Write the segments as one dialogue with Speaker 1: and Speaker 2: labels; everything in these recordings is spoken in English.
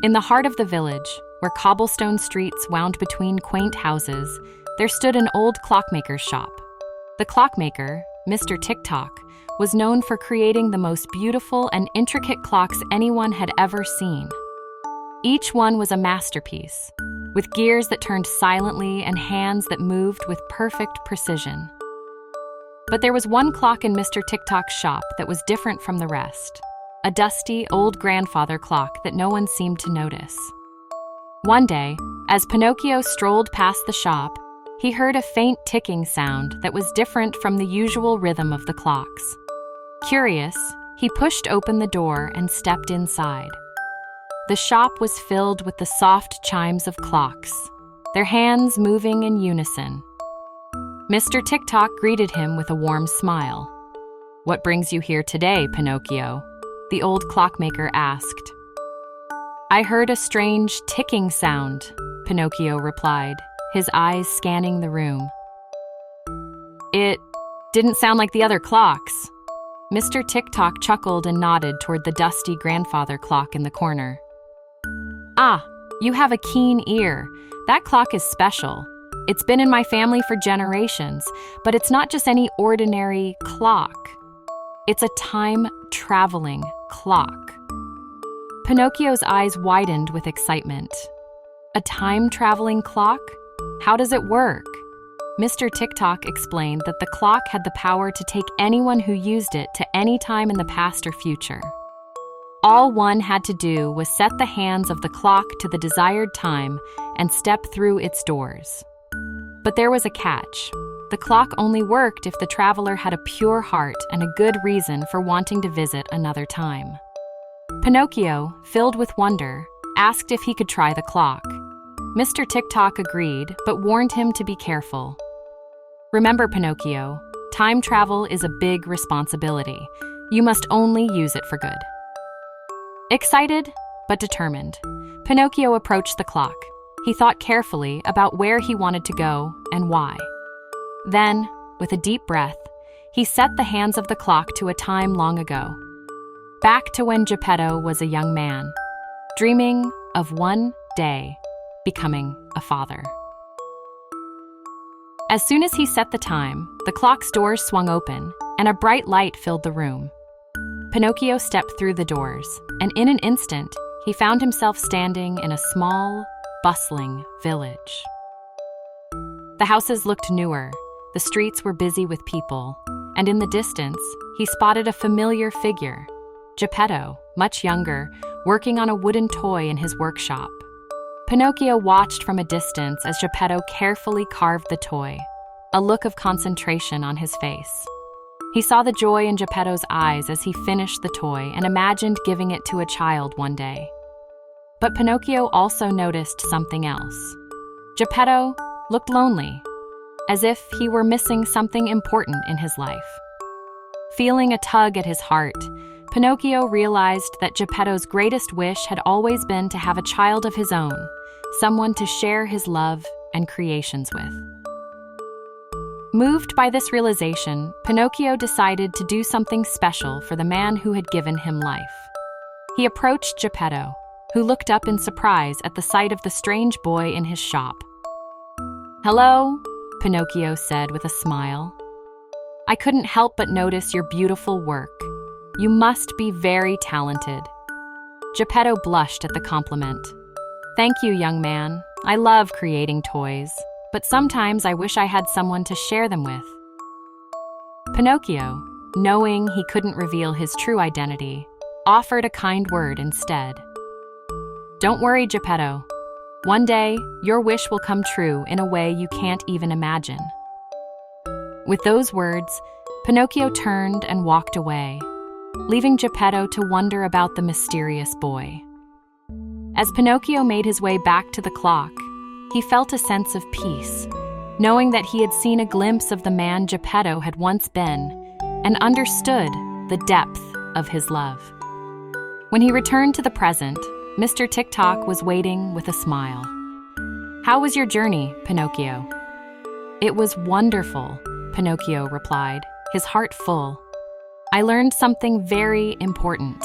Speaker 1: In the heart of the village, where cobblestone streets wound between quaint houses, there stood an old clockmaker's shop. The clockmaker, Mr. Tick-Tock, was known for creating the most beautiful and intricate clocks anyone had ever seen. Each one was a masterpiece, with gears that turned silently and hands that moved with perfect precision. But there was one clock in Mr. Tick-Tock's shop that was different from the rest, a dusty, old grandfather clock that no one seemed to notice. One day, as Pinocchio strolled past the shop, he heard a faint ticking sound that was different from the usual rhythm of the clocks. Curious, he pushed open the door and stepped inside. The shop was filled with the soft chimes of clocks, their hands moving in unison. Mr. Tick-Tock greeted him with a warm smile. "What brings you here today, Pinocchio?" the old clockmaker asked. "I heard a strange ticking sound," Pinocchio replied, his eyes scanning the room. "It didn't sound like the other clocks." Mr. Tick-Tock chuckled and nodded toward the dusty grandfather clock in the corner. "Ah, you have a keen ear. That clock is special. It's been in my family for generations, but it's not just any ordinary clock. It's a time-traveling clock." Pinocchio's eyes widened with excitement. "A time-traveling clock? How does it work?" Mr. Tick-Tock explained that the clock had the power to take anyone who used it to any time in the past or future. All one had to do was set the hands of the clock to the desired time and step through its doors. But there was a catch. The clock only worked if the traveler had a pure heart and a good reason for wanting to visit another time. Pinocchio, filled with wonder, asked if he could try the clock. Mr. Tick-Tock agreed, but warned him to be careful. "Remember, Pinocchio, time travel is a big responsibility. You must only use it for good." Excited, but determined, Pinocchio approached the clock. He thought carefully about where he wanted to go and why. Then, with a deep breath, he set the hands of the clock to a time long ago. Back to when Geppetto was a young man, dreaming of one day becoming a father. As soon as he set the time, the clock's doors swung open, and a bright light filled the room. Pinocchio stepped through the doors, and in an instant, he found himself standing in a small, bustling village. The houses looked newer, the streets were busy with people, and in the distance, he spotted a familiar figure, Geppetto, much younger, working on a wooden toy in his workshop. Pinocchio watched from a distance as Geppetto carefully carved the toy, a look of concentration on his face. He saw the joy in Geppetto's eyes as he finished the toy and imagined giving it to a child one day. But Pinocchio also noticed something else. Geppetto looked lonely, as if he were missing something important in his life. Feeling a tug at his heart, Pinocchio realized that Geppetto's greatest wish had always been to have a child of his own, someone to share his love and creations with. Moved by this realization, Pinocchio decided to do something special for the man who had given him life. He approached Geppetto, who looked up in surprise at the sight of the strange boy in his shop. "Hello," Pinocchio said with a smile. "I couldn't help but notice your beautiful work. You must be very talented." Geppetto blushed at the compliment. "Thank you, young man. I love creating toys, but sometimes I wish I had someone to share them with." Pinocchio, knowing he couldn't reveal his true identity, offered a kind word instead. "Don't worry, Geppetto. One day, your wish will come true in a way you can't even imagine." With those words, Pinocchio turned and walked away, leaving Geppetto to wonder about the mysterious boy. As Pinocchio made his way back to the clock, he felt a sense of peace, knowing that he had seen a glimpse of the man Geppetto had once been and understood the depth of his love. When he returned to the present, Mr. Tick-Tock was waiting with a smile. "How was your journey, Pinocchio?" "It was wonderful," Pinocchio replied, his heart full. "I learned something very important."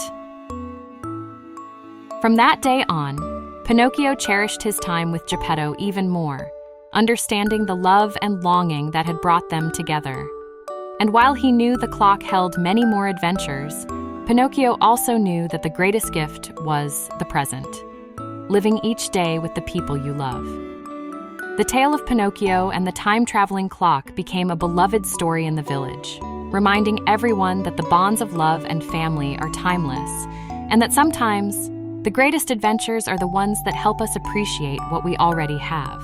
Speaker 1: From that day on, Pinocchio cherished his time with Geppetto even more, understanding the love and longing that had brought them together. And while he knew the clock held many more adventures, Pinocchio also knew that the greatest gift was the present, living each day with the people you love. The tale of Pinocchio and the time-traveling clock became a beloved story in the village, reminding everyone that the bonds of love and family are timeless, and that sometimes the greatest adventures are the ones that help us appreciate what we already have.